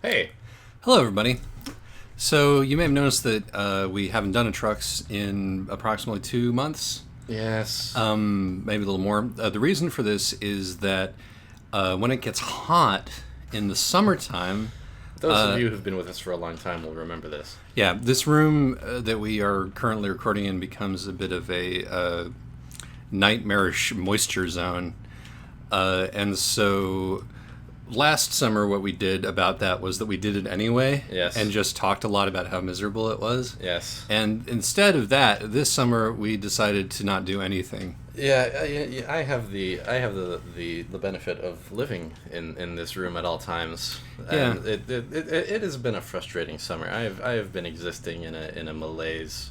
Hey. Hello, everybody. So you may have noticed that we haven't done a trucks in approximately 2 months, Yes. maybe a little more. The reason for this is that when it gets hot in the summertime, Those of you who've been with us for a long time will remember this. yeah, this room that we are currently recording in becomes a bit of a nightmarish moisture zone. And so last summer what we did about that was that we did it anyway. Yes. And just talked a lot about how miserable it was. Yes. And instead of that, this summer we decided to not do anything. Yeah, I have the benefit of living in this room at all times. And Yeah. it has been a frustrating summer. I have been existing in a malaise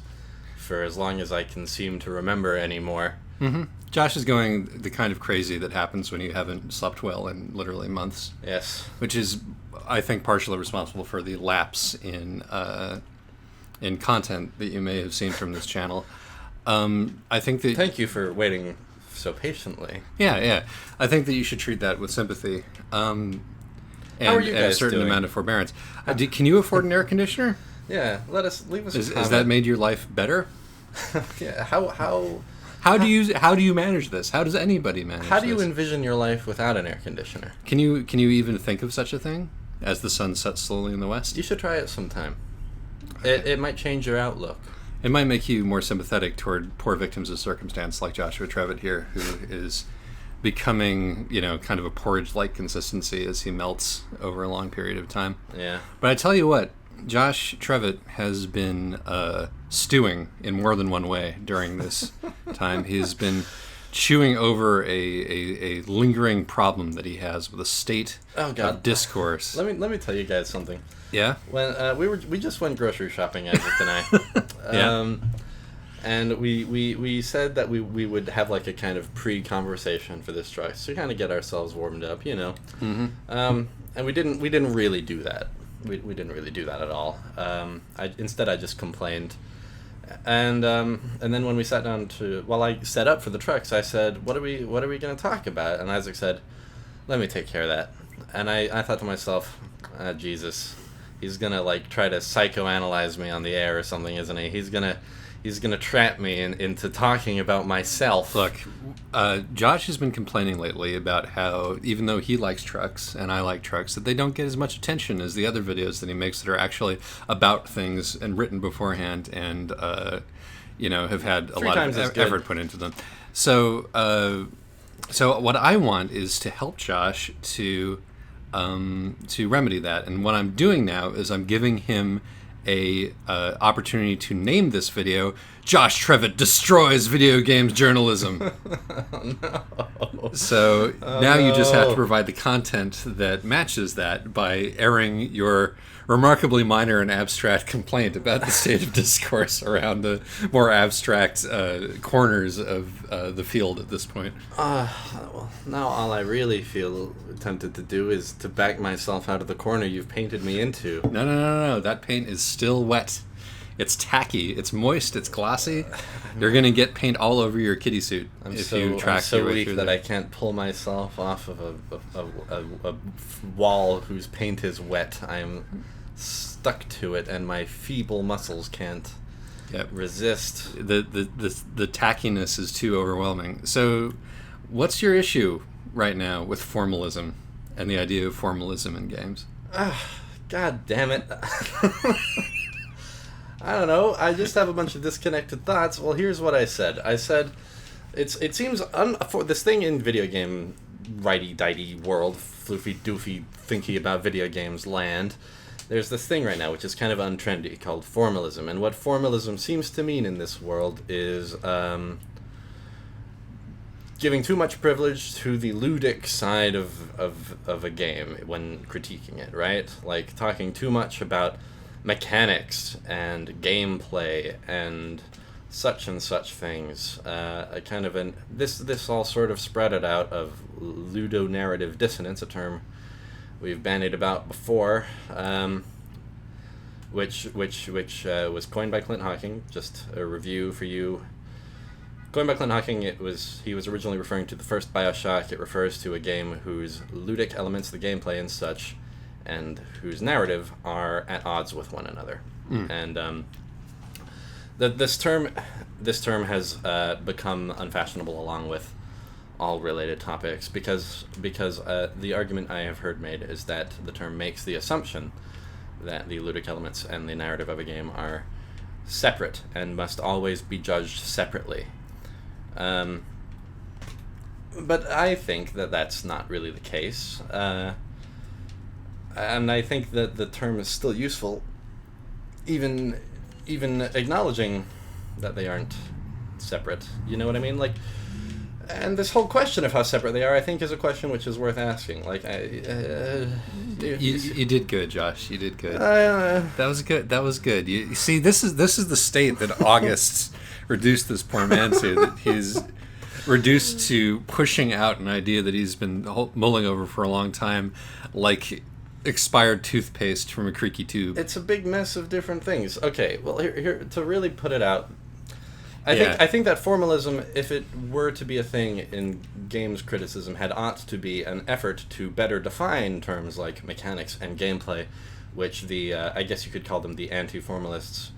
for as long as I can seem to remember anymore. Mm-hmm. Josh is going the kind of crazy that happens when you haven't slept well in literally months. Yes. Which is, I think, partially responsible for the lapse in content that you may have seen from this channel. I think that... Thank you for waiting so patiently. Yeah. I think that you should treat that with sympathy. And, How are you and a guys certain doing? Amount of forbearance. Can you afford an air conditioner? Yeah, leave us a Has comment. that made your life better? Yeah, how How do you manage this? How does anybody manage this? How do you envision your life without an air conditioner? Can you even think of such a thing as the sun sets slowly in the west? You should try it sometime. It might change your outlook. It might make you more sympathetic toward poor victims of circumstance like Joshua Trevett here, who is becoming, kind of a porridge-like consistency as he melts over a long period of time. Yeah. But I tell you what, Josh Trevett has been stewing in more than one way during this time. He's been chewing over a lingering problem that he has with a state of discourse. Let me tell you guys something. Yeah? When we just went grocery shopping, Isaac and I. Yeah. And we said that we would have like a kind of pre-conversation for this truck to kind of get ourselves warmed up, Mm-hmm. And we didn't really do that. We didn't really do that at all. Instead I just complained. And then when we sat down while I set up for the trucks, I said, what are we going to talk about? And Isaac said, let me take care of that. And I thought to myself, Jesus, he's going to like try to psychoanalyze me on the air or something, isn't he? He's going to trap me into talking about myself. Look, Josh has been complaining lately about how, even though he likes trucks and I like trucks, that they don't get as much attention as the other videos that he makes that are actually about things and written beforehand and, have had a lot of effort put into them. So what I want is to help Josh to remedy that. And what I'm doing now is I'm giving him a opportunity to name this video Josh Trevett Destroys Video Games Journalism. No. So now you just have to provide the content that matches that by airing your remarkably minor and abstract complaint about the state of discourse around the more abstract corners of the field at this point. Well, now all I really feel tempted to do is to back myself out of the corner you've painted me into. No. That paint is still wet. It's tacky. It's moist. It's glossy. You're going to get paint all over your kitty suit I'm if so, you track I'm so your way weak through that there. I can't pull myself off of a wall whose paint is wet. I'm stuck to it, and my feeble muscles can't resist. The tackiness is too overwhelming. So, what's your issue right now with formalism and the idea of formalism in games? God damn it. I don't know. I just have a bunch of disconnected thoughts. Well, here's what I said. I said, it seems for this thing in video game righty-dighty world, floofy doofy thinky about video games land. There's this thing right now which is kind of untrendy called formalism, and what formalism seems to mean in this world is giving too much privilege to the ludic side of a game when critiquing it, right? Like talking too much about mechanics and gameplay and such things. This all sort of sprouted out of ludonarrative dissonance, a term we've bandied about before, which was coined by Clint Hawking. Just a review for you. Going by Clint Hawking, he was originally referring to the first BioShock. It refers to a game whose ludic elements, the gameplay and such, and whose narrative are at odds with one another. And this term has become unfashionable along with all related topics because the argument I have heard made is that the term makes the assumption that the ludic elements and the narrative of a game are separate and must always be judged separately. But I think that that's not really the case. And I think that the term is still useful, even acknowledging that they aren't separate. You know what I mean? Like, and this whole question of how separate they are, I think, is a question which is worth asking. Like, you did good, Josh. You did good. That was good. That was good. You see, this is the state that August reduced this poor man to. That he's reduced to pushing out an idea that he's been mulling over for a long time, like expired toothpaste from a creaky tube. It's a big mess of different things. Okay, well, here to really put it out, I think that formalism, if it were to be a thing in games criticism, ought to be an effort to better define terms like mechanics and gameplay, which I guess you could call them the anti-formalists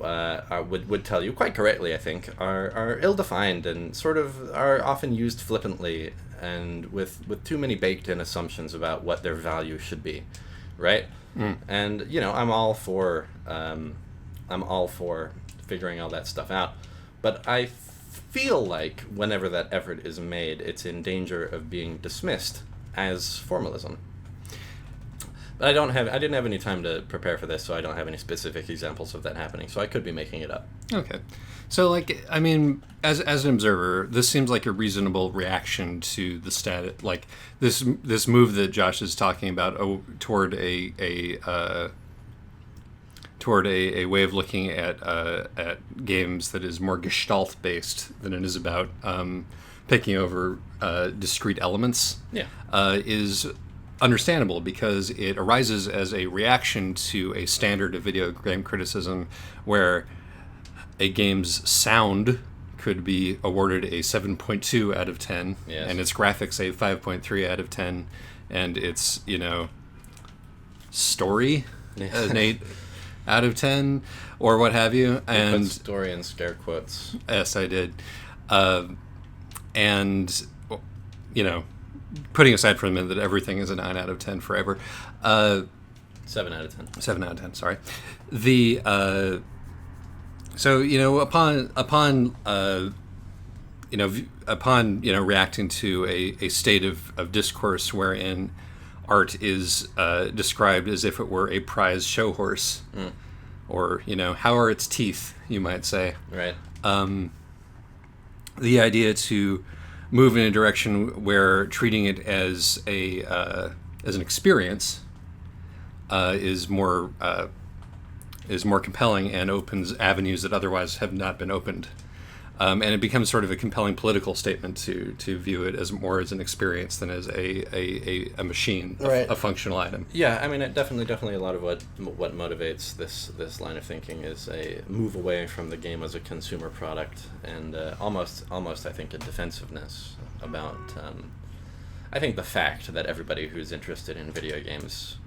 would tell you quite correctly, I think, are ill-defined and sort of are often used flippantly and with too many baked-in assumptions about what their value should be, right? And I'm all for figuring all that stuff out, but I feel like whenever that effort is made, it's in danger of being dismissed as formalism. But I didn't have any time to prepare for this, so I don't have any specific examples of that happening, so I could be making it up. Okay. So, like, I mean, as an observer, this seems like a reasonable reaction to the like this move that Josh is talking about toward a way of looking at games that is more gestalt based than it is about picking over discrete elements. Yeah. Is understandable because it arises as a reaction to a standard of video game criticism where a game's sound could be awarded a 7.2 out of 10, yes, and its graphics a 5.3 out of 10, and its, story an 8 out of 10, or what have you. And put story in scare quotes. Yes, I did. And, putting aside for a minute that everything is a 9 out of 10 forever. 7 out of 10. 7 out of 10, sorry. So, upon reacting to a state of discourse wherein art is described as if it were a prize show horse, or, how are its teeth, you might say. Right. The idea to move in a direction where treating it as an experience is more compelling and opens avenues that otherwise have not been opened, and it becomes sort of a compelling political statement to view it as more as an experience than as a machine, right, a functional item. Yeah, I mean, it definitely a lot of what motivates this line of thinking is a move away from the game as a consumer product, and almost I think a defensiveness about I think the fact that everybody who's interested in video games,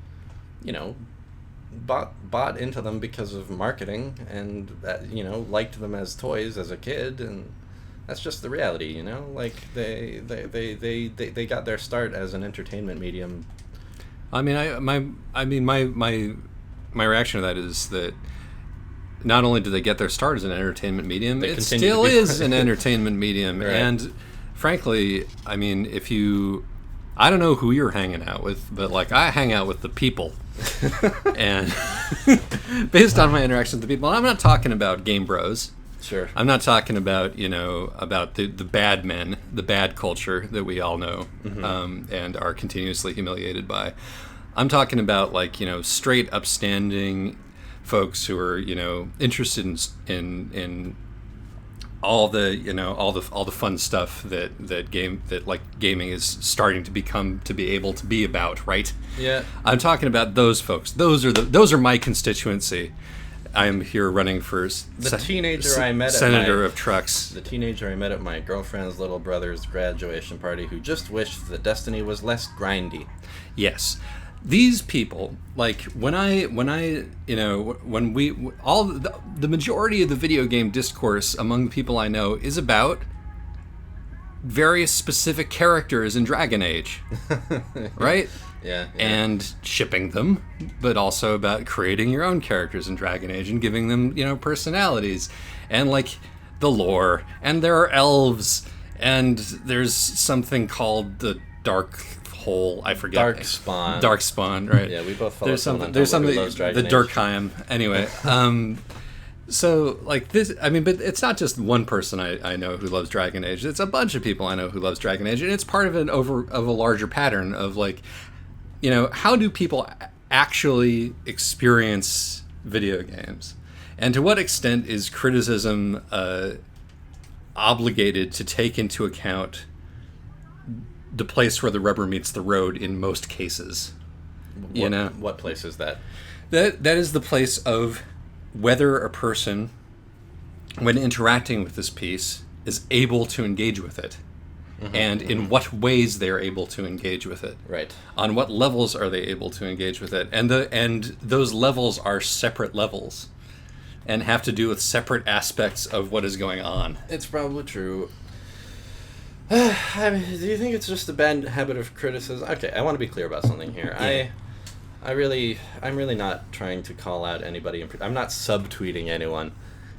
bought into them because of marketing and liked them as toys as a kid, and that's just the reality. Like they got their start as an entertainment medium. I mean, my reaction to that is that not only do they get their start as an entertainment medium, it still is an entertainment medium. Right. And frankly, I mean, I don't know who you're hanging out with, but like I hang out with the people. And based on my interaction with the people, I'm not talking about game bros. Sure. I'm not talking about, about the bad men, the bad culture that we all know, and are continuously humiliated by. I'm talking about straight upstanding folks who are, interested in all the fun stuff that gaming is starting to be able to be about, right? Yeah. I'm talking about those folks. Those are my constituency. I am here running for senator of trucks. The teenager I met at my girlfriend's little brother's graduation party who just wished that Destiny was less grindy. Yes. these people, like when we all the majority of the video game discourse among the people I know is about various specific characters in Dragon Age, right? Yeah. And shipping them, but also about creating your own characters in Dragon Age and giving them, personalities, and like the lore, and there are elves, and there's something called the Dark Hole. I forget. Darkspawn, right? Yeah, we both follow. There's something. The Durkheim. Anyway, so like this. I mean, but it's not just one person I know who loves Dragon Age. It's a bunch of people I know who loves Dragon Age, and it's part of a larger pattern of like, how do people actually experience video games, and to what extent is criticism obligated to take into account the place where the rubber meets the road in most cases? What place is that? That is the place of whether a person, when interacting with this piece, is able to engage with it, and in what ways they are able to engage with it. Right. On what levels are they able to engage with it, and those levels are separate levels, and have to do with separate aspects of what is going on. It's probably true. I mean, do you think it's just a bad habit of criticism? Okay, I want to be clear about something here. Yeah. I'm really not trying to call out anybody. I'm not subtweeting anyone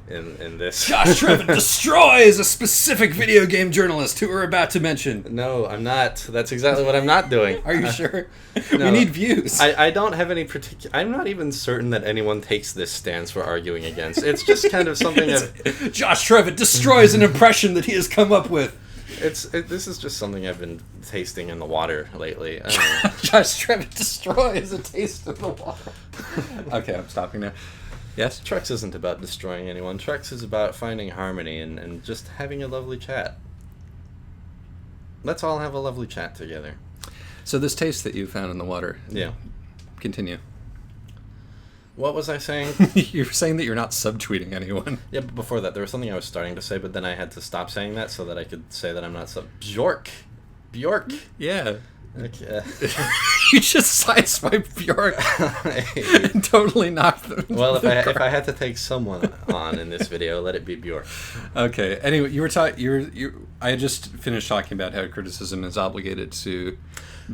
in this. Josh Trevett destroys a specific video game journalist who we're about to mention. No, I'm not. That's exactly what I'm not doing. Are you sure? No, we need views. I don't have any particular... I'm not even certain that anyone takes this stance we're arguing against. It's just kind of something Josh Trevett destroys an impression that he has come up with. This is just something I've been tasting in the water lately. Josh Trevett destroys a taste of the water. Okay, I'm stopping now. Yes? Trex isn't about destroying anyone. Trex is about finding harmony and just having a lovely chat. Let's all have a lovely chat together. So this taste that you found in the water. Yeah. Continue. What was I saying? You're saying that you're not subtweeting anyone. Yeah, but before that, there was something I was starting to say, but then I had to stop saying that so that I could say that I'm not Bjork. Yeah. Okay. You just sideswiped Bjork and totally knocked them. Well, if I had to take someone on in this video, let it be Bjork. Okay. Anyway, you were talking. I had just finished talking about how criticism is obligated to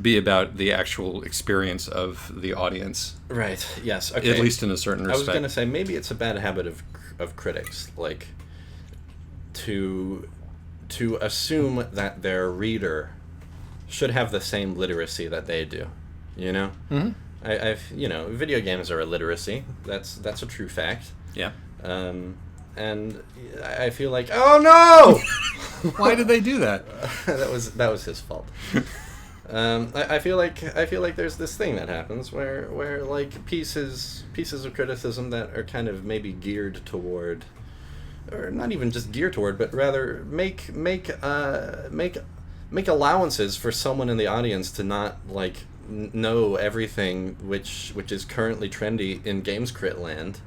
be about the actual experience of the audience. Right. Yes. Okay. At least in a certain respect. I was going to say maybe it's a bad habit of critics, like to assume that their reader should have the same literacy that they do. Mm-hmm. Video games are a literacy. That's a true fact. Yeah. And I feel like, oh no! Why did they do that? that was his fault. I feel like there's this thing that happens where like pieces of criticism that are kind of maybe geared toward, or not even just geared toward, but rather make allowances for someone in the audience to not like know everything which is currently trendy in games crit land,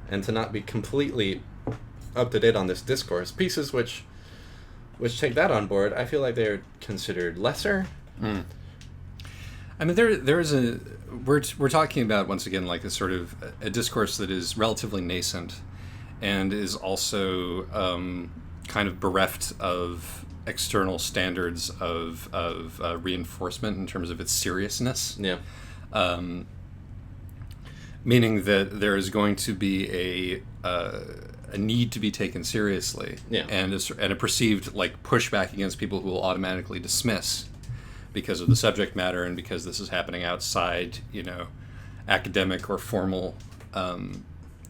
and to not be completely up to date on this discourse. Pieces which take that on board, I feel like they're considered lesser. I mean, there is we're talking about, once again, like a sort of a discourse that is relatively nascent and is also kind of bereft of external standards of reinforcement in terms of its seriousness. Yeah. Meaning that there is going to be a need to be taken seriously, yeah, and a perceived like pushback against people who will automatically dismiss because of the subject matter and because this is happening outside, academic or formal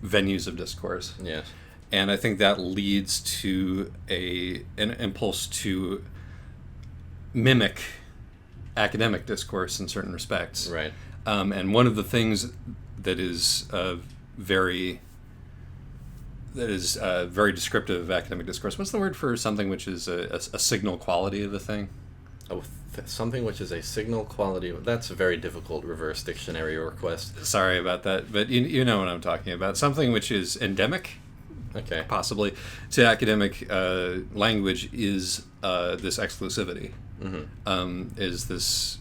venues of discourse. Yes. And I think that leads to an impulse to mimic academic discourse in certain respects. Right. And one of the things that is very descriptive of academic discourse. What's the word for something which is a signal quality of a thing? Oh, something which is a signal quality. That's a very difficult reverse dictionary request. Sorry about that, but you know what I'm talking about. Something which is endemic, okay, possibly, to academic language is this exclusivity. Mm-hmm. Is this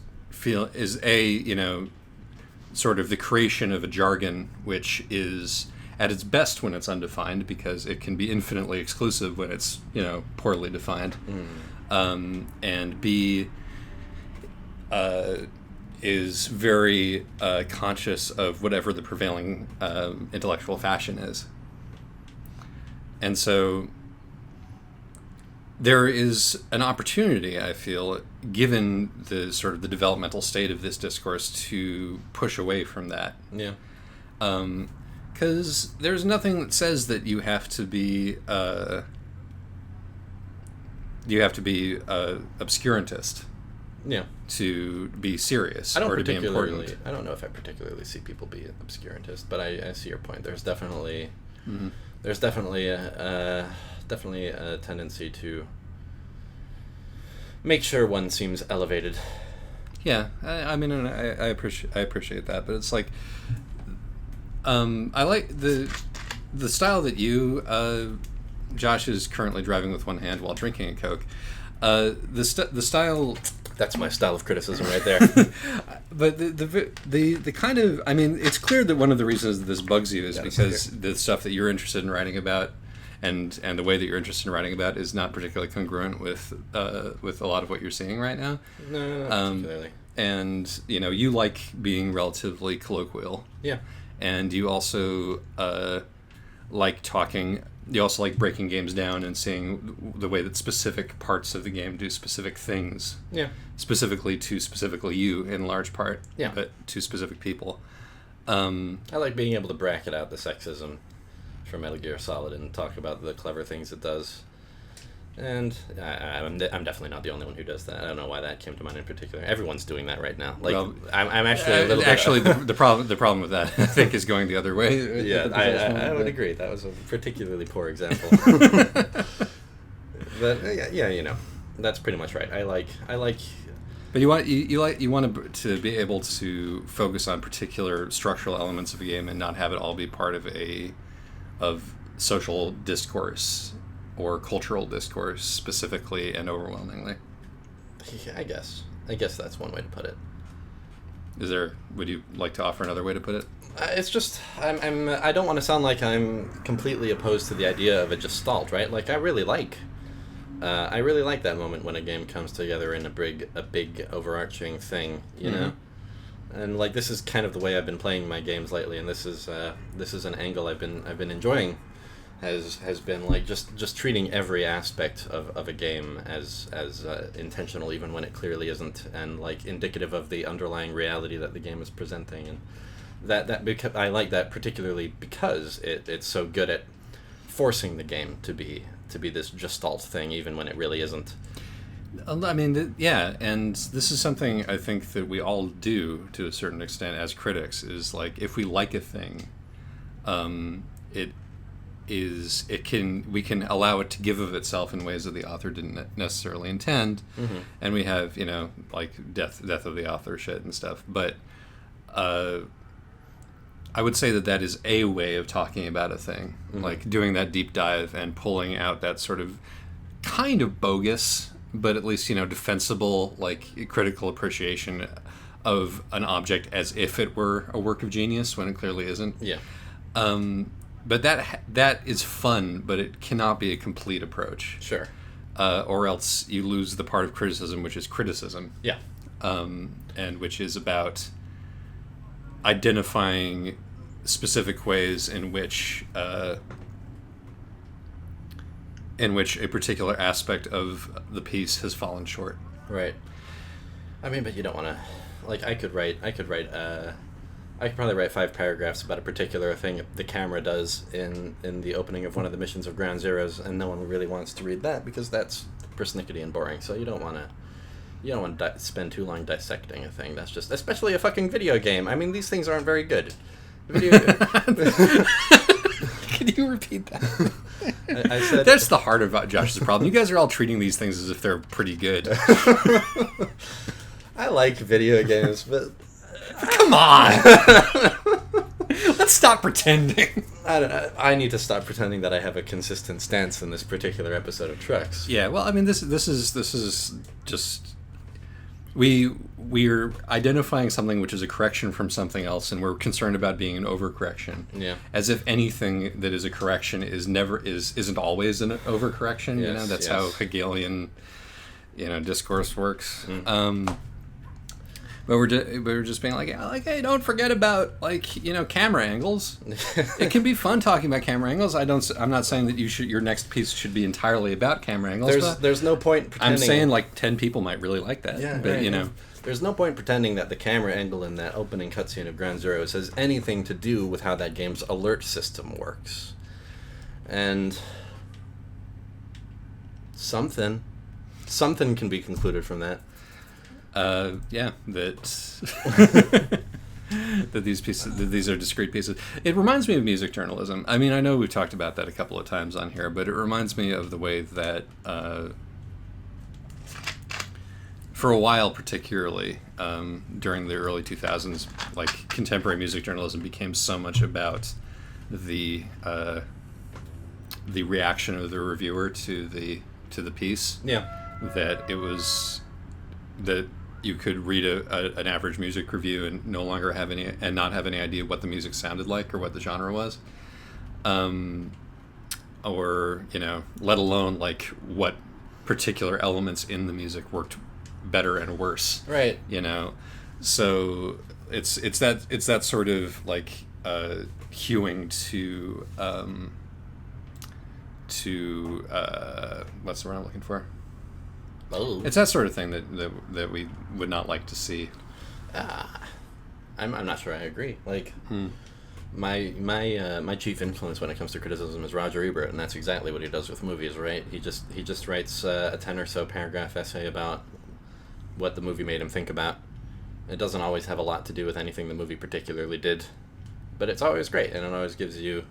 sort of the creation of a jargon which is at its best when it's undefined, because it can be infinitely exclusive when it's, poorly defined. And B, is very conscious of whatever the prevailing intellectual fashion is. And so there is an opportunity, I feel, given the sort of the developmental state of this discourse, to push away from that. Yeah. Because there's nothing that says that you have to be obscurantist. Yeah. To be serious or to be important. I don't know if I particularly see people be obscurantist, but I see your point. There's definitely a tendency to make sure one seems elevated. Yeah, I mean, I appreciate that, but it's like, I like the style that you, Josh is currently driving with one hand while drinking a Coke. The style. That's my style of criticism right there. But the kind of, I mean, it's clear that one of the reasons that this bugs you is because the stuff that you're interested in writing about and the way that you're interested in writing about is not particularly congruent with a lot of what you're seeing right now. No, not particularly. And, you like being relatively colloquial. Yeah. And you also like talking. You also like breaking games down and seeing the way that specific parts of the game do specific things. Yeah. Specifically you, in large part. Yeah. But to specific people. I like being able to bracket out the sexism from Metal Gear Solid and talk about the clever things it does. And I'm definitely not the only one who does that. I don't know why that came to mind in particular. Everyone's doing that right now. Like, well, I'm actually a little bit... the problem with that, I think, is going the other way. Yeah, I would agree. That was a particularly poor example. But yeah, that's pretty much right. I like. But you want to be able to focus on particular structural elements of a game and not have it all be part of social discourse or cultural discourse specifically and overwhelmingly. Yeah, I guess that's one way to put it. Would you like to offer another way to put it? It's just I don't want to sound like I'm completely opposed to the idea of a gestalt, right? Like I really like that moment when a game comes together in a big overarching thing, you know. And like this is kind of the way I've been playing my games lately, and this is an angle I've been enjoying. Has been like just treating every aspect of a game as intentional, even when it clearly isn't, and like indicative of the underlying reality that the game is presenting, and that I like that particularly because it's so good at forcing the game to be this gestalt thing, even when it really isn't. I mean, yeah, and this is something I think that we all do to a certain extent as critics. Is like if we like a thing, we can allow it to give of itself in ways that the author didn't necessarily intend, and we have like death of the author shit and stuff. But I would say that is a way of talking about a thing, like doing that deep dive and pulling out that sort of kind of bogus, but at least defensible, like critical appreciation of an object as if it were a work of genius when it clearly isn't. Yeah. But that is fun, but it cannot be a complete approach. Sure. Or else you lose the part of criticism, which is criticism. Yeah. And which is about identifying specific ways in which a particular aspect of the piece has fallen short. Right. I mean, but you don't want to... Like, I could probably write 5 paragraphs about a particular thing the camera does in the opening of one of the missions of Ground Zeroes, and no one really wants to read that because that's persnickety and boring. So you don't want to spend too long dissecting a thing. That's just, especially a fucking video game. I mean, these things aren't very good. Can you repeat that? I said that's the heart of Josh's problem. You guys are all treating these things as if they're pretty good. I like video games, but come on. Let's stop pretending. I don't know. I need to stop pretending that I have a consistent stance in this particular episode of Trucks. Yeah, well, I mean, this is just we're identifying something which is a correction from something else, and we're concerned about being an overcorrection. Yeah. As if anything that is a correction isn't always an overcorrection. Yes, That's yes. how Hegelian, discourse works. But we're just being like, hey, don't forget about camera angles. It can be fun talking about camera angles. I'm not saying that your next piece should be entirely about camera angles. There's no point pretending. I'm saying 10 people might really like that. Yeah, but right. There's no point pretending that the camera angle in that opening cutscene of Ground Zeroes has anything to do with how that game's alert system works. And something can be concluded from that. That these are discrete pieces. It reminds me of music journalism. I mean, I know we've talked about that a couple of times on here, but it reminds me of the way that, for a while particularly, during the early 2000s, contemporary music journalism became so much about the reaction of the reviewer to the piece. Yeah. That it was that you could read an average music review and not have any idea what the music sounded like or what the genre was, or let alone what particular elements in the music worked better and worse. Right. So it's that sort of hewing to what's the word I'm looking for? Oh. It's that sort of thing that we would not like to see. I'm not sure I agree. My chief influence when it comes to criticism is Roger Ebert, and that's exactly what he does with movies, right? He just writes a 10 or so paragraph essay about what the movie made him think about. It doesn't always have a lot to do with anything the movie particularly did, but it's always great, and it always gives you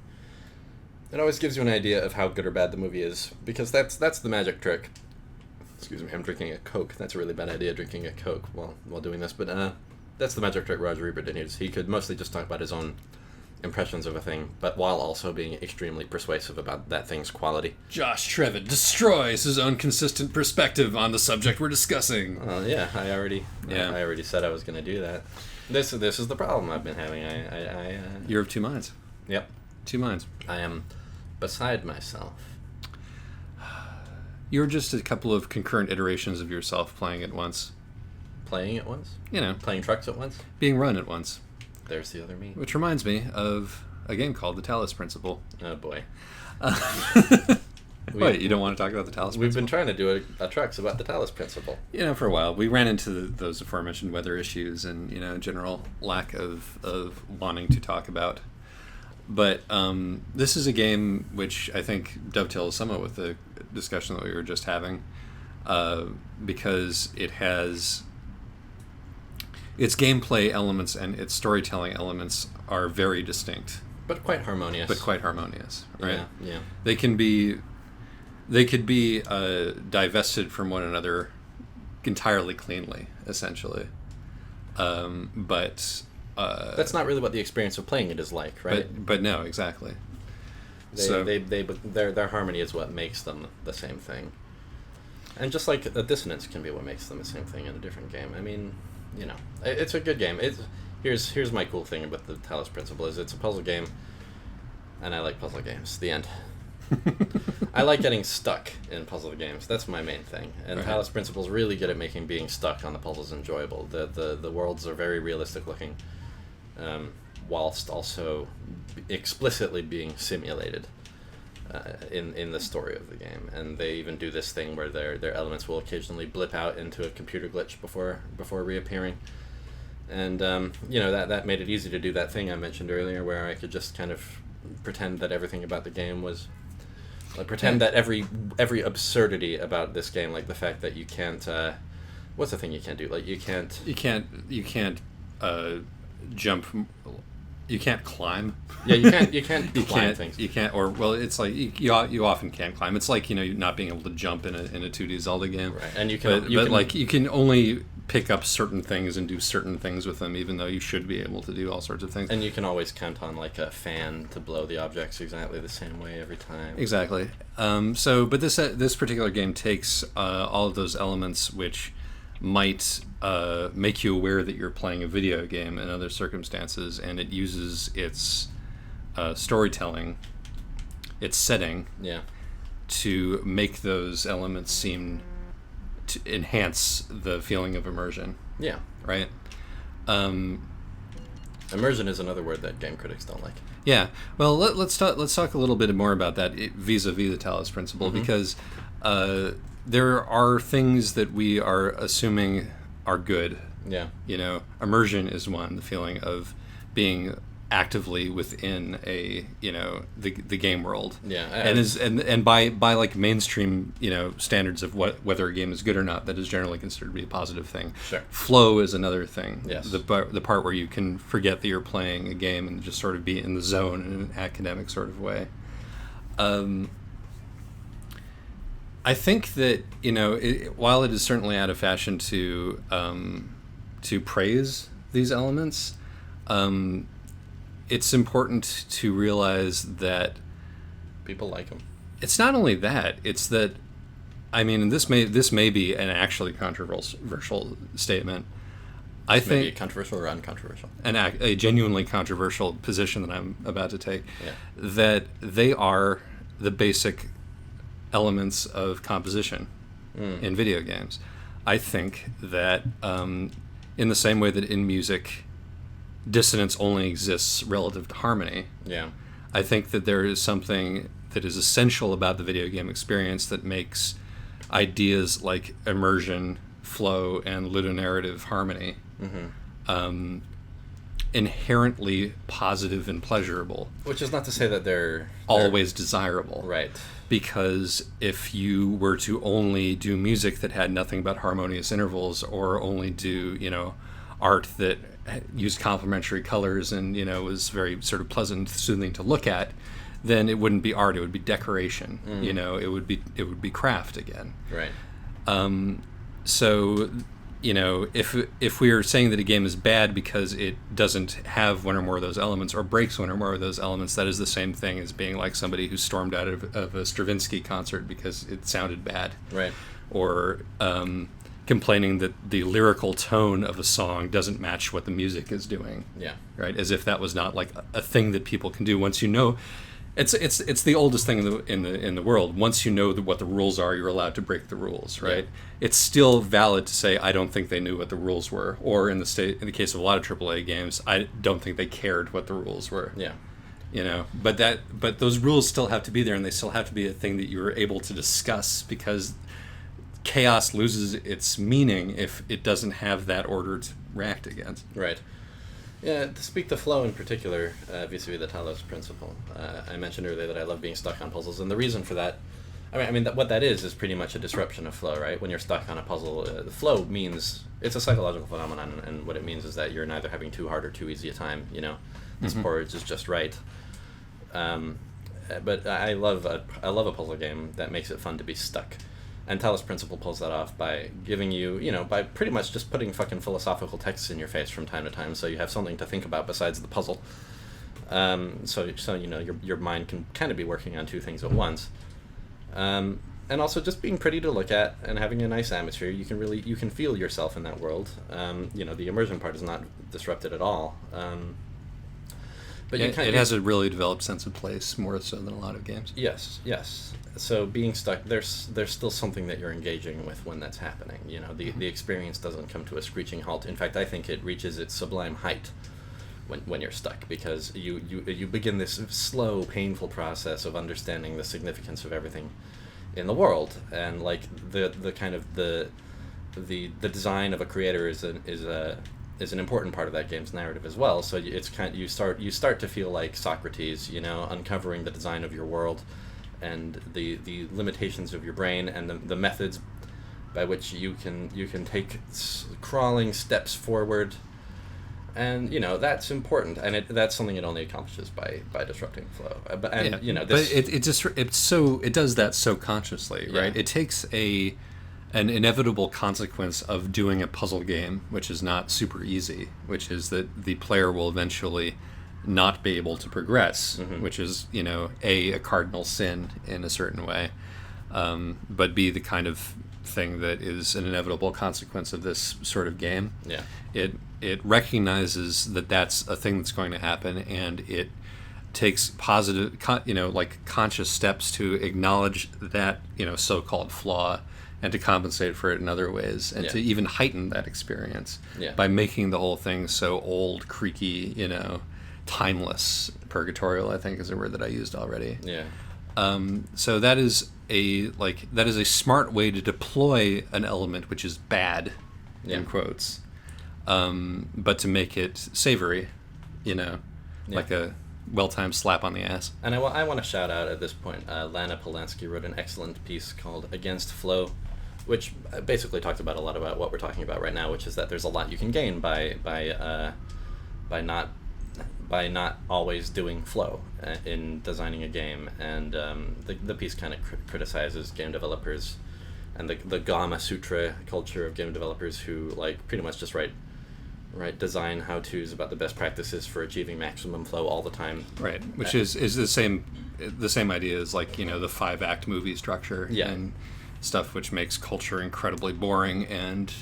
an idea of how good or bad the movie is, because that's the magic trick. Excuse me, I'm drinking a Coke. That's a really bad idea, drinking a Coke while doing this. But that's the magic trick Roger Ebert did. He could mostly just talk about his own impressions of a thing, but while also being extremely persuasive about that thing's quality. Josh Trevett destroys his own consistent perspective on the subject we're discussing. Yeah, I already said I was going to do that. This is the problem I've been having. You're of two minds. Yep. Two minds. I am beside myself. You're just a couple of concurrent iterations of yourself playing at once. Playing at once? Playing trucks at once? Being run at once. There's the other me. Which reminds me of a game called the Talos Principle. Oh, boy. Wait, you don't want to talk about the Talos Principle? We've been trying to do a trucks about the Talos Principle. For a while. We ran into those aforementioned weather issues and, general lack of wanting to talk about. But this is a game which I think dovetails somewhat with the discussion that we were just having, because it has its gameplay elements and its storytelling elements are very distinct, but quite harmonious. Right? Yeah. They could be divested from one another entirely cleanly, essentially, but. That's not really what the experience of playing it is like, right? But no, exactly. Their harmony is what makes them the same thing, and just like the dissonance can be what makes them the same thing in a different game. I mean, it's a good game. Here's my cool thing about the Talos Principle is it's a puzzle game, and I like puzzle games. The end. I like getting stuck in puzzle games. That's my main thing. And right. Talos Principle is really good at making being stuck on the puzzles enjoyable. The worlds are very realistic looking, whilst also explicitly being simulated in the story of the game. And they even do this thing where their elements will occasionally blip out into a computer glitch before reappearing. And that made it easy to do that thing I mentioned earlier, where I could just kind of pretend that everything about the game was. Pretend that every absurdity about this game, like the fact that you can't, what's the thing you can't do? You can't jump. You can't climb. Yeah, you can't climb things. You can't, it's like you often can't climb. It's like not being able to jump in a 2D Zelda game. Right, and you can, you can only pick up certain things and do certain things with them, even though you should be able to do all sorts of things. And you can always count on a fan to blow the objects exactly the same way every time. Exactly. But this particular game takes all of those elements, which might make you aware that you're playing a video game in other circumstances, and it uses its storytelling, its setting, to make those elements seem to enhance the feeling of immersion. Yeah. Right? Immersion is another word that game critics don't like. Yeah. Well, let's talk a little bit more about that vis-a-vis the Talos Principle, because there are things that we are assuming are good. Yeah. You know, immersion is one, the feeling of being actively within a, you know, the game world. Yeah. And by like mainstream, you know, standards of whether a game is good or not, that is generally considered to be a positive thing. Sure. Flow is another thing. Yes. The part where you can forget that you're playing a game and just sort of be in the zone in an academic sort of way. I think that, you know, while it is certainly out of fashion to praise these elements, it's important to realize that people like them. It's not only that; it's that, I mean, this may be an actually controversial statement. I think maybe controversial or uncontroversial. A genuinely controversial position that I'm about to take. Yeah. That they are the basic elements of composition in video games. I think that in the same way that in music, dissonance only exists relative to harmony. Yeah. I think that there is something that is essential about the video game experience that makes ideas like immersion, flow, and ludonarrative harmony inherently positive and pleasurable. Which is not to say that they're always desirable. Right. Because if you were to only do music that had nothing but harmonious intervals, or only do, you know, art that used complementary colors and, you know, was very sort of pleasant, soothing to look at, then it wouldn't be art, it would be decoration. You know, it would be craft again. Right. So, you know, if we are saying that a game is bad because it doesn't have one or more of those elements, or breaks one or more of those elements, that is the same thing as being like somebody who stormed out of a Stravinsky concert because it sounded bad. Right. Or complaining that the lyrical tone of a song doesn't match what the music is doing. Yeah. Right. As if that was not like a thing that people can do once you know. It's the oldest thing in the world. Once you know what the rules are, you're allowed to break the rules, right? Yeah. It's still valid to say I don't think they knew what the rules were, or in the case of a lot of AAA games, I don't think they cared what the rules were. Yeah. You know, but those rules still have to be there, and they still have to be a thing that you're able to discuss, because chaos loses its meaning if it doesn't have that order to react against. Right. Yeah, to speak to flow in particular, vis-a-vis the Talos Principle, I mentioned earlier that I love being stuck on puzzles, and the reason for that, what that is pretty much a disruption of flow, right? When you're stuck on a puzzle, the flow means, it's a psychological phenomenon, and what it means is that you're neither having too hard or too easy a time, you know? This porridge is just right. But I love a puzzle game that makes it fun to be stuck. And Talos Principle pulls that off by giving you, you know, by pretty much just putting fucking philosophical texts in your face from time to time, so you have something to think about besides the puzzle. So you know, your mind can kind of be working on two things at once. And also just being pretty to look at and having a nice atmosphere. You can feel yourself in that world. You know, the immersion part is not disrupted at all. But yeah, it has a really developed sense of place, more so than a lot of games. Yes. So being stuck, there's still something that you're engaging with when that's happening. You know, the experience doesn't come to a screeching halt. In fact, I think it reaches its sublime height when you're stuck, because you begin this slow, painful process of understanding the significance of everything in the world, and like the kind of the design of a creator is an important part of that game's narrative as well. So it's you start to feel like Socrates, you know, uncovering the design of your world and the limitations of your brain, and the methods by which you can take crawling steps forward, and you know that's important, and that's something it only accomplishes by disrupting flow. You know, this, but it does that so consciously, right? Yeah. It takes an inevitable consequence of doing a puzzle game, which is not super easy, which is that the player will eventually not be able to progress, which is, you know, a cardinal sin in a certain way, but B, the kind of thing that is an inevitable consequence of this sort of game. Yeah. It recognizes that that's a thing that's going to happen, and it takes positive, like conscious steps to acknowledge that, so-called flaw, and to compensate for it in other ways, and to even heighten that experience by making the whole thing so old, creaky, timeless. Purgatorial, I think, is a word that I used already. Yeah. So that is a smart way to deploy an element which is bad, in quotes, but to make it savory, like a well-timed slap on the ass. And I want to shout out at this point, Lana Polanski wrote an excellent piece called Against Flow, which basically talked about a lot about what we're talking about right now, which is that there's a lot you can gain by not always doing flow in designing a game. And the piece kind of criticizes game developers and the Gama Sutra culture of game developers who like pretty much just write design how-tos about the best practices for achieving maximum flow all the time. Right, which is the same idea as like the 5-act movie structure and stuff, which makes culture incredibly boring and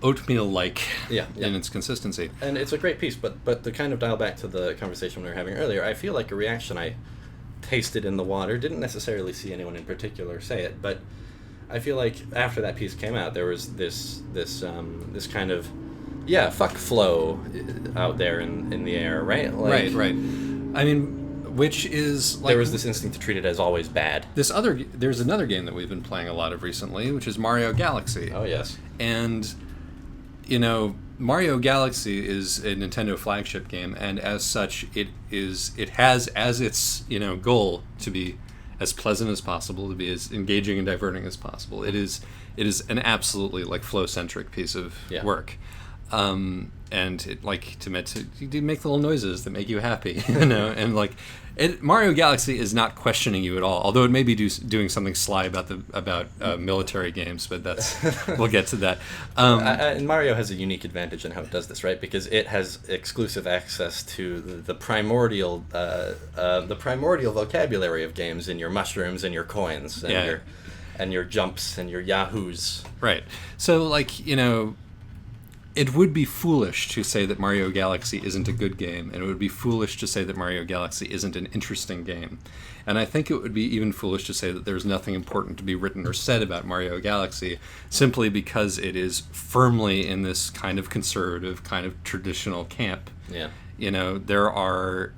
oatmeal-like in its consistency. And it's a great piece, but to kind of dial back to the conversation we were having earlier, I feel like a reaction I tasted in the water, didn't necessarily see anyone in particular say it, but I feel like after that piece came out, there was this kind of fuck flow out there in the air, right? Like, right. I mean, which is like, there was this instinct to treat it as always bad. There's another game that we've been playing a lot of recently, which is Mario Galaxy. Oh yes. And Mario Galaxy is a Nintendo flagship game, and as such, it has as its goal to be as pleasant as possible, to be as engaging and diverting as possible. It is an absolutely like flow-centric piece of work. And it like to make little noises that make you happy, and like Mario Galaxy is not questioning you at all, although it may be doing something sly about military games, but we'll get to that. And Mario has a unique advantage in how it does this, right? Because it has exclusive access to the primordial vocabulary of games in your mushrooms and your coins and your jumps and your yahoos. Right. So like it would be foolish to say that Mario Galaxy isn't a good game, and it would be foolish to say that Mario Galaxy isn't an interesting game. And I think it would be even foolish to say that there's nothing important to be written or said about Mario Galaxy, simply because it is firmly in this kind of conservative, kind of traditional camp. Yeah. There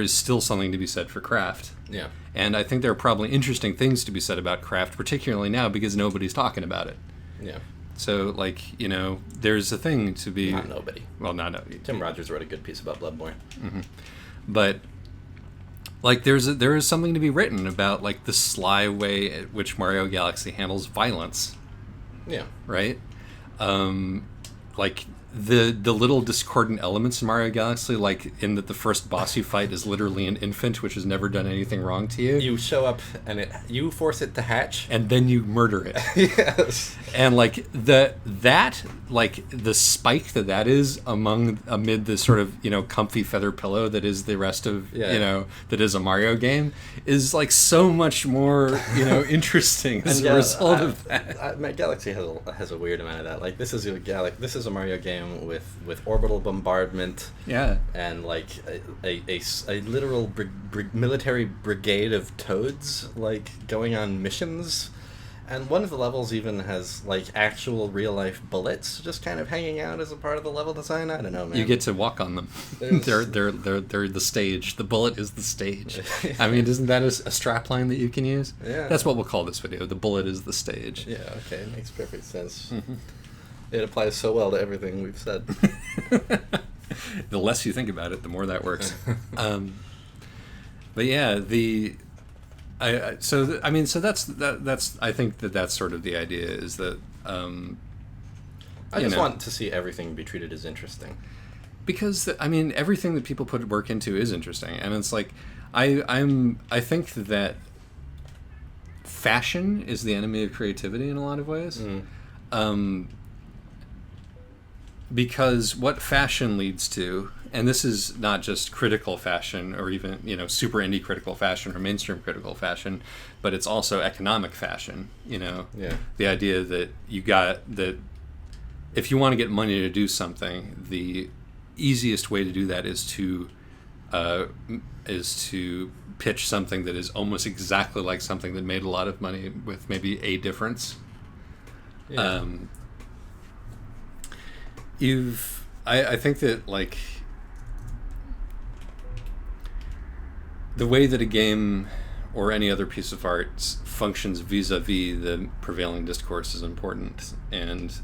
is still something to be said for craft. Yeah. And I think there are probably interesting things to be said about craft, particularly now because nobody's talking about it. Yeah. So, like, there's a thing to be... Not nobody. Well, not nobody. Tim Rogers wrote a good piece about Bloodborne. Mm-hmm. But, like, there is something to be written about, like, the sly way at which Mario Galaxy handles violence. Yeah. Right? Like, the little discordant elements in Mario Galaxy, like, in that the first boss you fight is literally an infant which has never done anything wrong to you. You show up and you force it to hatch. And then you murder it. Yes. And, like, the spike that is amid the sort of, comfy feather pillow that is the rest of, that is a Mario game, is, like, so much more, interesting as a result of that. My Galaxy has a weird amount of that. Like, this is a Mario game with orbital bombardment, and like a literal military brigade of toads like going on missions, and one of the levels even has like actual real life bullets just kind of hanging out as a part of the level design. I don't know, man. You get to walk on them. They're the stage. The bullet is the stage. I mean, isn't that a strapline that you can use? Yeah, that's what we'll call this video. The bullet is the stage. Yeah, okay, it makes perfect sense. Mm-hmm. It applies so well to everything we've said. The less you think about it, the more that works. But yeah, so that's I think that's sort of the idea, is that I just want to see everything be treated as interesting. Because everything that people put work into is interesting, and it's like I think that fashion is the enemy of creativity in a lot of ways. Because what fashion leads to and this is not just critical fashion or even, super indie critical fashion or mainstream critical fashion, but it's also economic fashion, Yeah. The idea that that if you want to get money to do something, the easiest way to do that is to pitch something that is almost exactly like something that made a lot of money with maybe a difference. Yeah. I think that, like, the way that a game or any other piece of art functions vis-a-vis the prevailing discourse is important, and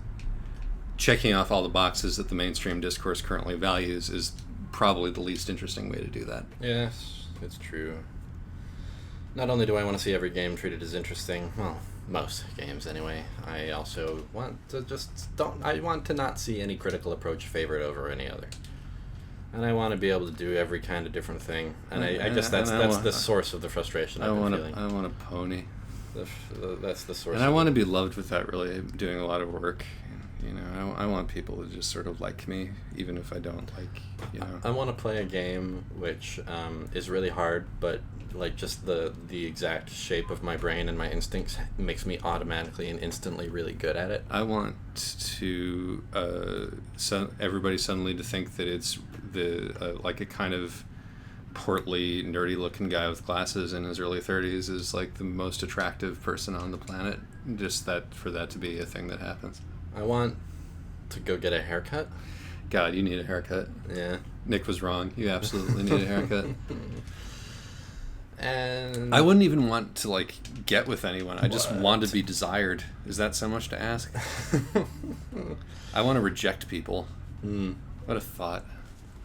checking off all the boxes that the mainstream discourse currently values is probably the least interesting way to do that. Yes, it's true. Not only do I want to see every game treated as interesting, well, most games anyway, I also want to I want to not see any critical approach favored over any other. And I want to be able to do every kind of different thing. And I guess that's the source of the frustration I've been feeling. I want a pony. That's the source. And I want to be loved without really doing a lot of work. I want people to just sort of like me, even if I don't like, I want to play a game which is really hard, but like just the exact shape of my brain and my instincts makes me automatically and instantly really good at it. I want to everybody suddenly to think that it's like a kind of portly, nerdy-looking guy with glasses in his early 30s is like the most attractive person on the planet. Just for that to be a thing that happens. I want to go get a haircut. God, you need a haircut. Yeah. Nick was wrong. You absolutely need a haircut. And I wouldn't even want to, like, get with anyone. I just want to be desired. Is that so much to ask? I want to reject people. What a thought.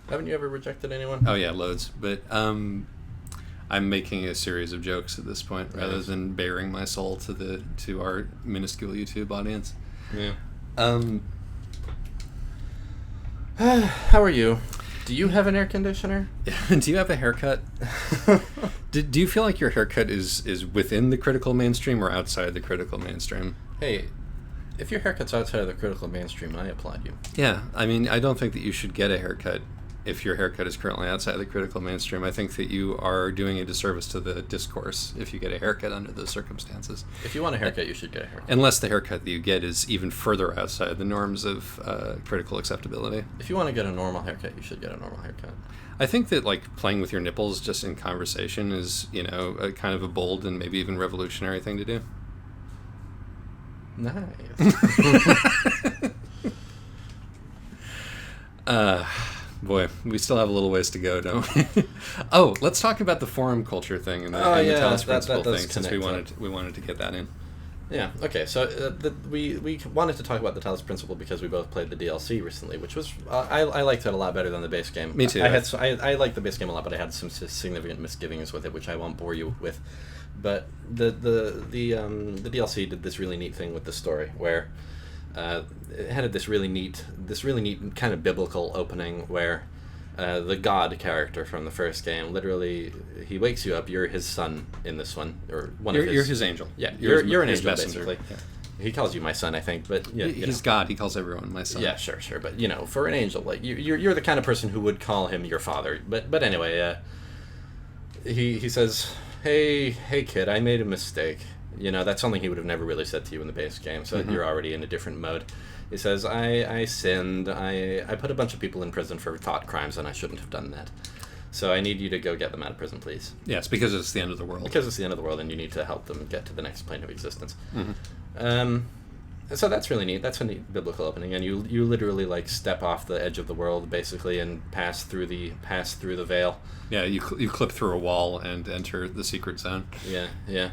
Haven't you ever rejected anyone? Oh, yeah, loads. But I'm making a series of jokes at this point rather than baring my soul to our minuscule YouTube audience. Yeah. How are you? Do you have an air conditioner? Do you have a haircut? Do you feel like your haircut is within the critical mainstream or outside the critical mainstream? Hey, if your haircut's outside of the critical mainstream, I applaud you. Yeah, I mean, I don't think that you should get a haircut if your haircut is currently outside the critical mainstream. I think that you are doing a disservice to the discourse if you get a haircut under those circumstances. If you want a haircut, you should get a haircut. Unless the haircut that you get is even further outside the norms of critical acceptability. If you want to get a normal haircut, you should get a normal haircut. I think that, like, playing with your nipples just in conversation is, a kind of a bold and maybe even revolutionary thing to do. Nice. Boy, we still have a little ways to go, don't we? Oh, let's talk about the forum culture thing and the Talos Principle thing, since we wanted to get that in. Yeah. Okay. So we wanted to talk about the Talos Principle because we both played the DLC recently, which was I liked it a lot better than the base game. Me too. I liked the base game a lot, but I had some significant misgivings with it, which I won't bore you with. But the DLC did this really neat thing with the story where it had this really neat kind of biblical opening where the God character from the first game literally he wakes you up. You're his son in this one, or You're his angel. Yeah, you're an angel messenger. basically. Yeah. He calls you my son, I think, but yeah, he's God. He calls everyone my son. Yeah, sure. But for an angel, like you're the kind of person who would call him your father. But anyway, he says, hey kid, I made a mistake. That's something he would have never really said to you in the base game, so you're already in a different mode. He says, I sinned. I put a bunch of people in prison for thought crimes, and I shouldn't have done that. So I need you to go get them out of prison, please. Yes, because it's the end of the world. Because it's the end of the world, and you need to help them get to the next plane of existence. Mm-hmm. So that's really neat. That's a neat biblical opening, and you literally like step off the edge of the world basically and pass through the veil. Yeah, you clip through a wall and enter the secret zone. Yeah.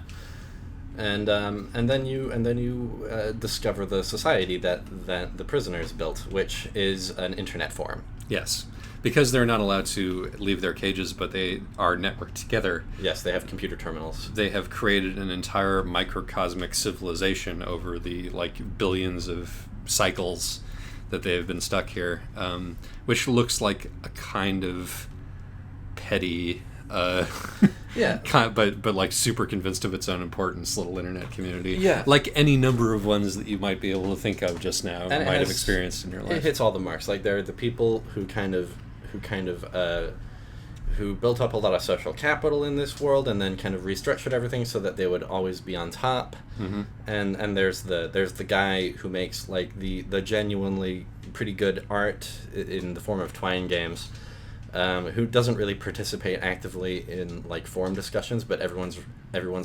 And then you discover the society that the prisoners built, which is an internet forum. Yes, because they're not allowed to leave their cages, but they are networked together. Yes, they have computer terminals. They have created an entire microcosmic civilization over the billions of cycles that they have been stuck here, which looks like a kind of petty. Yeah, but super convinced of its own importance little internet community. Yeah, like any number of ones that you might be able to think of just now, and might have experienced in your life. It hits all the marks. Like they're the people who kind of who built up a lot of social capital in this world and then kind of restructured everything so that they would always be on top. Mm-hmm. And there's the guy who makes like the genuinely pretty good art in the form of Twine games, who doesn't really participate actively in like forum discussions, but everyone's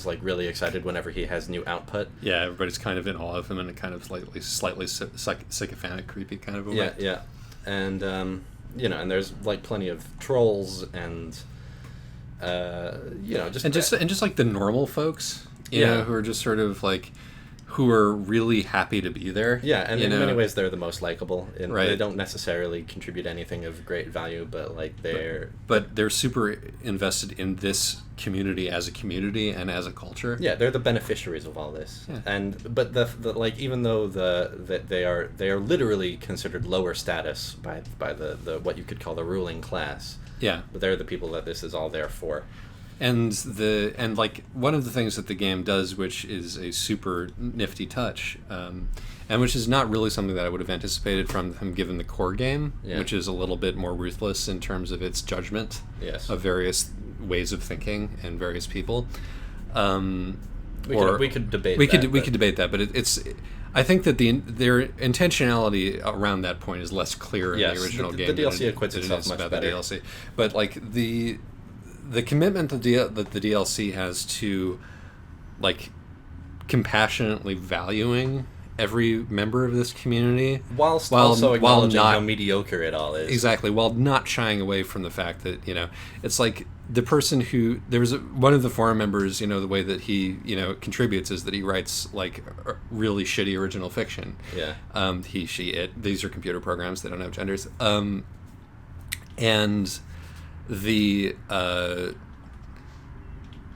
like really excited whenever he has new output. Yeah, everybody's kind of in awe of him in a kind of slightly sycophantic, creepy kind of a way. Yeah, and and there's like plenty of trolls and just like the normal folks, you know, who are just sort of like, who are really happy to be there. Yeah, and in many ways they're the most likable. Right. They don't necessarily contribute anything of great value, but like they're... But they're super invested in this community as a community and as a culture. Yeah, they're the beneficiaries of all this. Yeah. But the like, even though they are literally considered lower status by the what you could call the ruling class. Yeah. But they're the people that this is all there for. And like one of the things that the game does, which is a super nifty touch, and which is not really something that I would have anticipated from him given the core game, which is a little bit more ruthless in terms of its judgment of various ways of thinking and various people. We could debate. We could debate that, but it's. I think that their intentionality around that point is less clear in the original game. The DLC acquits itself much better. The DLC, but like the commitment that the DLC has to, like, compassionately valuing every member of this community, while also acknowledging how mediocre it all is. Exactly, while not shying away from the fact that, you know, it's like the person who one of the forum members, you know, the way that he, you know, contributes is that he writes like really shitty original fiction. Yeah. He, she, it. These are computer programs; they don't have genders.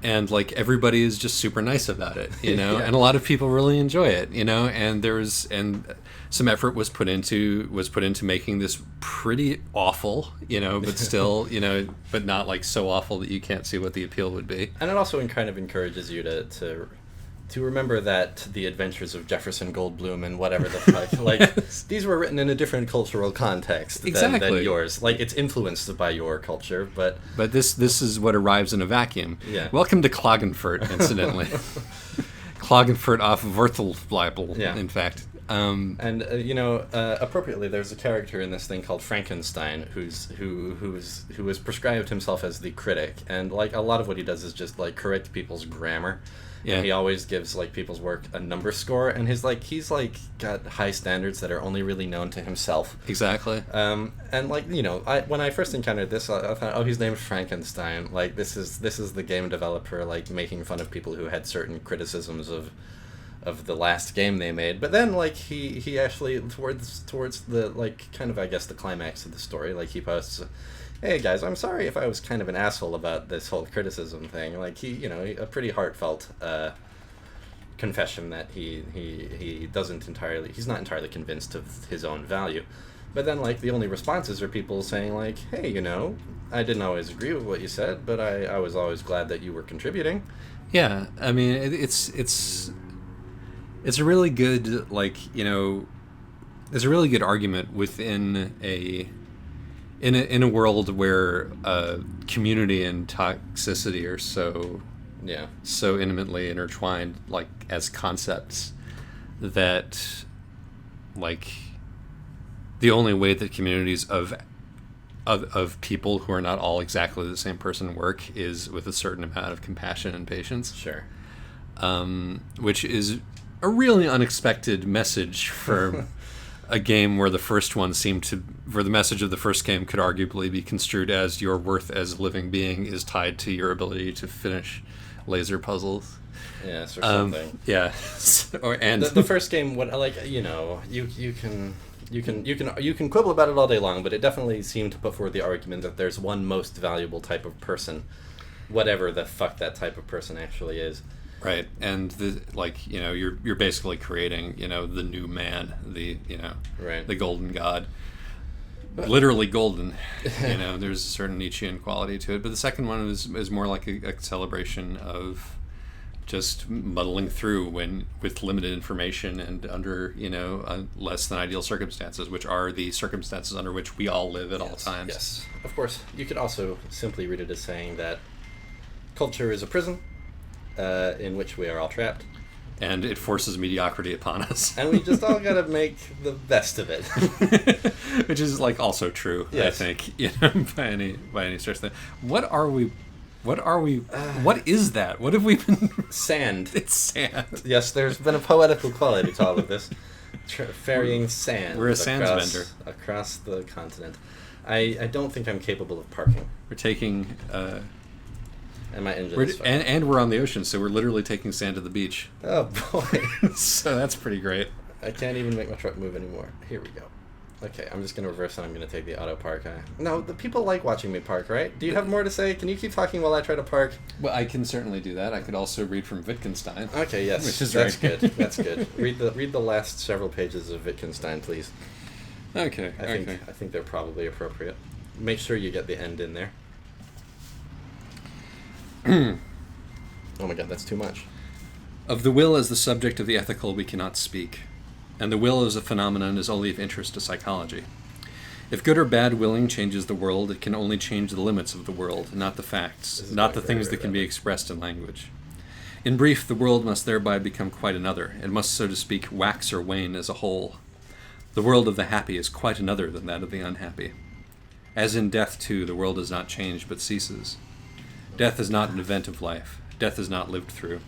And like everybody is just super nice about it, you know, and a lot of people really enjoy it, you know, and some effort was put into making this pretty awful, you know, but still, you know, but not like so awful that you can't see what the appeal would be. And it also kind of encourages you to remember that the adventures of Jefferson Goldblum and whatever the fuck, like, these were written in a different cultural context than yours. Like, it's influenced by your culture, but this is what arrives in a vacuum. Yeah. Welcome to Klagenfurt, incidentally. Klagenfurt off Wurzelbleibel, in fact. Appropriately, there's a character in this thing called Frankenstein who has prescribed himself as the critic, and like a lot of what he does is just like correct people's grammar. Yeah. And he always gives like people's work a number score, and he's got high standards that are only really known to himself. Exactly. And like, you know, when I first encountered this, I thought, oh, his name's Frankenstein. Like this is the game developer like making fun of people who had certain criticisms of the last game they made. But then like he actually towards the like kind of, I guess, the climax of the story, like he posts, hey guys, I'm sorry if I was kind of an asshole about this whole criticism thing. Like a pretty heartfelt confession that he's not entirely convinced of his own value. But then like the only responses are people saying like, hey, you know, I didn't always agree with what you said, but I was always glad that you were contributing. Yeah, I mean it's a really good, like, you know, there's a really good argument within in a world where community and toxicity are so intimately intertwined, like as concepts, that like the only way that communities of people who are not all exactly the same person work is with a certain amount of compassion and patience. Sure. Which is a really unexpected message for a game where the message of the first game could arguably be construed as your worth as a living being is tied to your ability to finish laser puzzles. Yes, or something. Yeah. The first game, what, like, you know, you can quibble about it all day long, but it definitely seemed to put forward the argument that there's one most valuable type of person, whatever the fuck that type of person actually is. Right, and you're basically creating, you know, the new man, the golden god, literally golden. You know, there's a certain Nietzschean quality to it. But the second one is more like a celebration of just muddling through with limited information and under less than ideal circumstances, which are the circumstances under which we all live at all times. Yes, of course. You could also simply read it as saying that culture is a prison in which we are all trapped. And it forces mediocrity upon us. And we just all gotta make the best of it. Which is also true, yes. I think, by any stretch. What is that? What have we been... Sand. It's sand. Yes, there's been a poetical quality to all of this. Ferrying sand. We're a sands vendor. Across the continent. I don't think I'm capable of parking. We're taking... and my engine is fine. And we're on the ocean, so we're literally taking sand to the beach. Oh, boy. So that's pretty great. I can't even make my truck move anymore. Here we go. Okay, I'm just going to reverse and I'm going to take the auto park. No, the people like watching me park, right? Do you have more to say? Can you keep talking while I try to park? Well, I can certainly do that. I could also read from Wittgenstein. Okay, yes. That's good. That's good. Read the last several pages of Wittgenstein, please. Okay. I think they're probably appropriate. Make sure you get the end in there. Oh my god, that's too much. Of the will as the subject of the ethical we cannot speak, and the will as a phenomenon is only of interest to psychology. If good or bad willing changes the world, it can only change the limits of the world, not the facts, not the things that can be expressed in language. In brief, the world must thereby become quite another. It must, so to speak, wax or wane as a whole. The world of the happy is quite another than that of the unhappy. As in death, too, the world does not change but ceases. Death is not an event of life. Death is not lived through.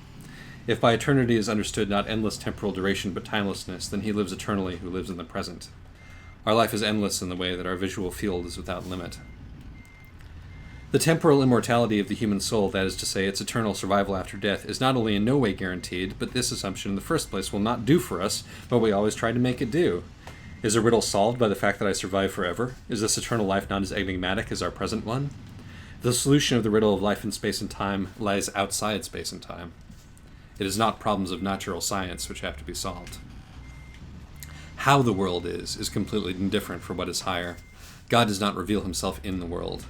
If by eternity is understood not endless temporal duration but timelessness, then he lives eternally who lives in the present. Our life is endless in the way that our visual field is without limit. The temporal immortality of the human soul, that is to say, its eternal survival after death, is not only in no way guaranteed, but this assumption in the first place will not do for us what we always try to make it do. Is a riddle solved by the fact that I survive forever? Is this eternal life not as enigmatic as our present one? The solution of the riddle of life in space and time lies outside space and time. It is not problems of natural science which have to be solved. How the world is completely indifferent for what is higher. God does not reveal himself in the world.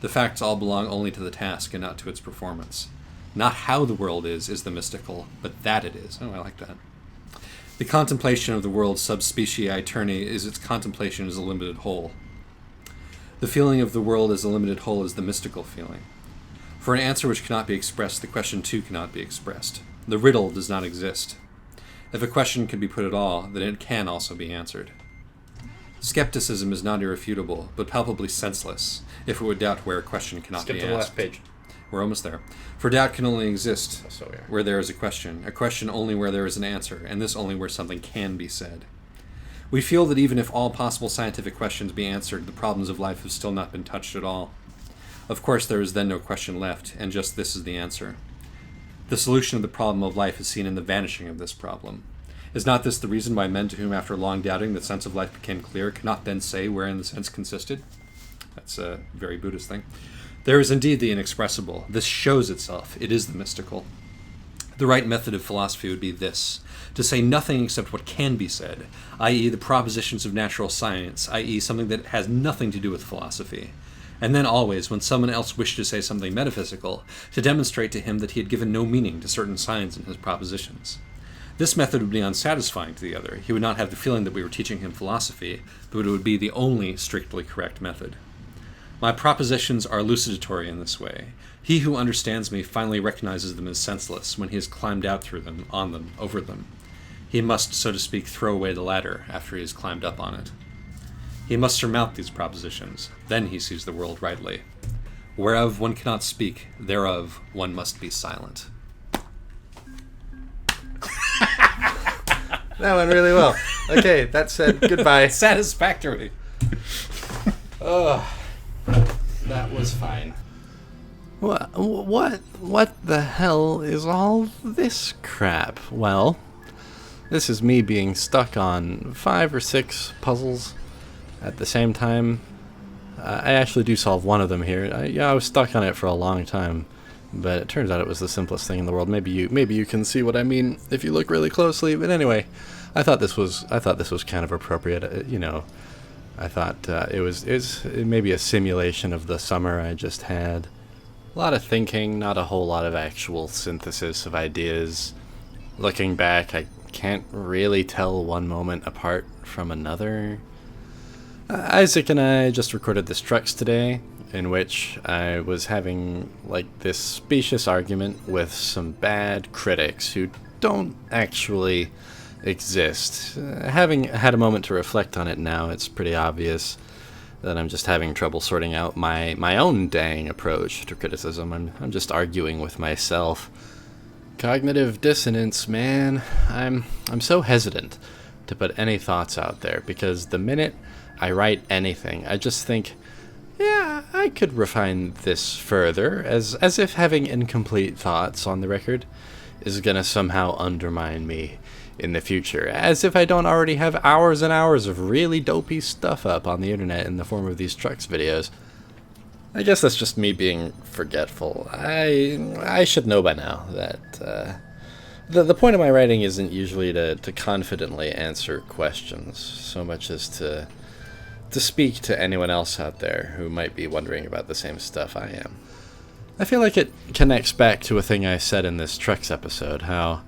The facts all belong only to the task and not to its performance. Not how the world is the mystical, but that it is. Oh, I like that. The contemplation of the world sub specie aeterni is its contemplation as a limited whole. The feeling of the world as a limited whole is the mystical feeling. For an answer which cannot be expressed, the question too cannot be expressed. The riddle does not exist. If a question can be put at all, then it can also be answered. Skepticism is not irrefutable, but palpably senseless, if it would doubt where a question cannot be asked. Skip to the last page. We're almost there. For doubt can only exist where there is a question only where there is an answer, and this only where something can be said. We feel that even if all possible scientific questions be answered, the problems of life have still not been touched at all. Of course, there is then no question left, and just this is the answer. The solution of the problem of life is seen in the vanishing of this problem. Is not this the reason why men to whom after long doubting the sense of life became clear cannot then say wherein the sense consisted? That's a very Buddhist thing. There is indeed the inexpressible. This shows itself. It is the mystical. The right method of philosophy would be this: to say nothing except what can be said, i.e. the propositions of natural science, i.e. something that has nothing to do with philosophy. And then always, when someone else wished to say something metaphysical, to demonstrate to him that he had given no meaning to certain signs in his propositions. This method would be unsatisfying to the other. He would not have the feeling that we were teaching him philosophy, but it would be the only strictly correct method. My propositions are elucidatory in this way. He who understands me finally recognizes them as senseless when he has climbed out through them, on them, over them. He must, so to speak, throw away the ladder after he has climbed up on it. He must surmount these propositions. Then he sees the world rightly. Whereof one cannot speak, thereof one must be silent. That went really well. Okay, that said, goodbye. Satisfactory. Oh, that was fine. What the hell is all this crap? Well, this is me being stuck on 5 or 6 puzzles at the same time. I actually do solve one of them here. I was stuck on it for a long time, but it turns out it was the simplest thing in the world. Maybe you can see what I mean if you look really closely. But anyway, I thought this was kind of appropriate. I thought it was maybe a simulation of the summer I just had. A lot of thinking, not a whole lot of actual synthesis of ideas. Looking back, I can't really tell one moment apart from another. Isaac and I just recorded this Trucks today, in which I was having, like, this specious argument with some bad critics who don't actually exist. Having had a moment to reflect on it now, it's pretty obvious that I'm just having trouble sorting out my own dang approach to criticism. I'm just arguing with myself. Cognitive dissonance, man. I'm so hesitant to put any thoughts out there, because the minute I write anything, I just think, yeah, I could refine this further, as if having incomplete thoughts on the record is gonna somehow undermine me in the future, as if I don't already have hours and hours of really dopey stuff up on the internet in the form of these Trucks videos. I guess that's just me being forgetful. I should know by now that the point of my writing isn't usually to confidently answer questions, so much as to speak to anyone else out there who might be wondering about the same stuff I am. I feel like it connects back to a thing I said in this Trucks episode, how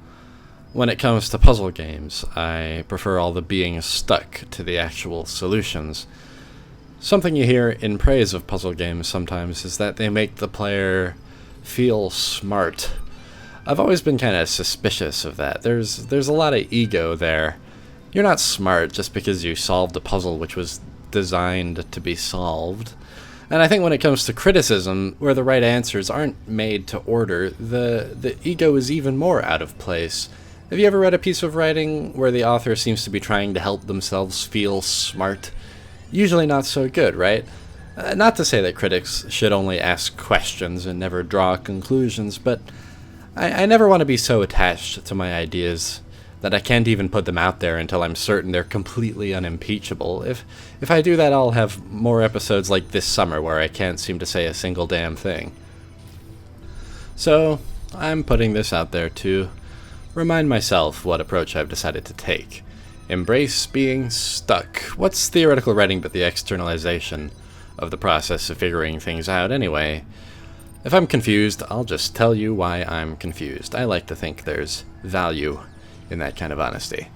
when it comes to puzzle games, I prefer all the being stuck to the actual solutions. Something you hear in praise of puzzle games sometimes is that they make the player feel smart. I've always been kind of suspicious of that. There's a lot of ego there. You're not smart just because you solved a puzzle which was designed to be solved. And I think when it comes to criticism, where the right answers aren't made to order, the ego is even more out of place. Have you ever read a piece of writing where the author seems to be trying to help themselves feel smart? Usually not so good, right? Not to say that critics should only ask questions and never draw conclusions, but I never want to be so attached to my ideas that I can't even put them out there until I'm certain they're completely unimpeachable. If I do that, I'll have more episodes like this summer where I can't seem to say a single damn thing. So, I'm putting this out there to remind myself what approach I've decided to take. Embrace being stuck. What's theoretical writing but the externalization of the process of figuring things out anyway? If I'm confused, I'll just tell you why I'm confused. I like to think there's value in that kind of honesty.